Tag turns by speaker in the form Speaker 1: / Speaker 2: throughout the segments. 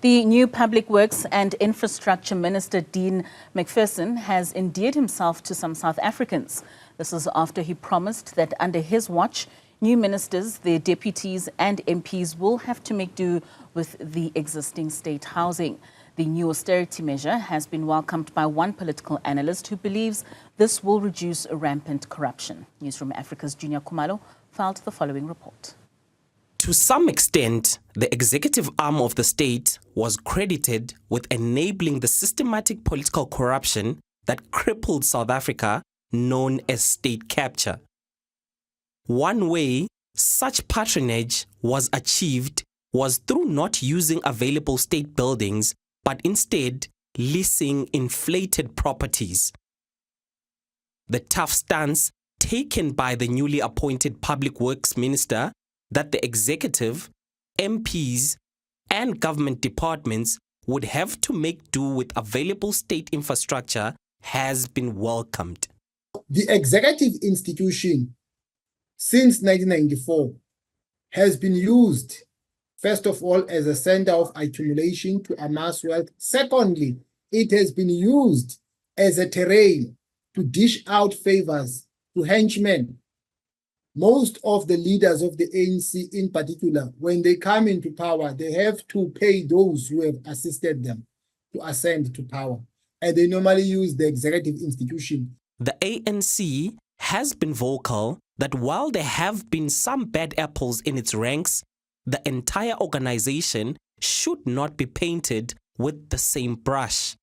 Speaker 1: The new Public Works and Infrastructure Minister, Dean Macpherson, has endeared himself to some South Africans. This is after he promised that under his watch, new ministers, their deputies and MPs will have to make do with the existing state housing. The new austerity measure has been welcomed by one political analyst who believes this will reduce rampant corruption. Newzroom Afrika's Juniour Khumalo filed the following report.
Speaker 2: To some extent, the executive arm of the state was credited with enabling the systematic political corruption that crippled South Africa, known as state capture. One way such patronage was achieved was through not using available state buildings, but instead leasing inflated properties. The tough stance taken by the newly appointed Public Works Minister that the executive, MPs, and government departments would have to make do with available state infrastructure has been welcomed.
Speaker 3: The executive institution since 1994 has been used, first of all, as a center of accumulation to amass wealth. Secondly, it has been used as a terrain to dish out favors to henchmen. Most of the leaders of the ANC in particular, when they come into power, they have to pay those who have assisted them to ascend to power. And they normally use the executive institution.
Speaker 2: The ANC has been vocal that while there have been some bad apples in its ranks, the entire organization should not be painted with the same brush.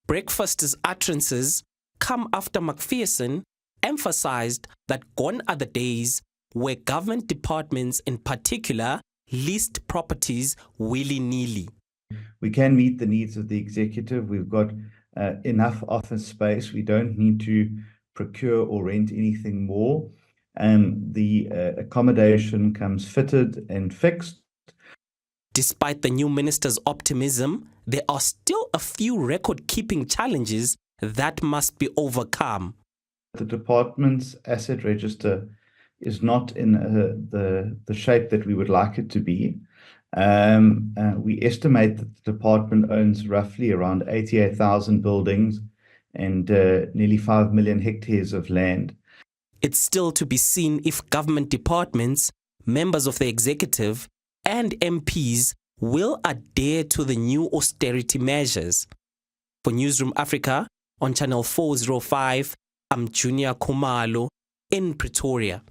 Speaker 2: Breakfast's utterances come after Macpherson emphasized that gone are the days where government departments in particular leased properties willy-nilly.
Speaker 4: We can meet the needs of the executive. We've got enough office space. We don't need to procure or rent anything more. The accommodation comes fitted and fixed.
Speaker 2: Despite the new minister's optimism, there are still a few record-keeping challenges that must be overcome.
Speaker 4: The department's asset register is not in the shape that we would like it to be. We estimate that the department owns roughly around 88,000 buildings and nearly 5 million hectares of land.
Speaker 2: It's still to be seen if government departments, members of the executive, and MPs will adhere to the new austerity measures. For Newzroom Afrika on Channel 405, I'm Juniour Khumalo in Pretoria.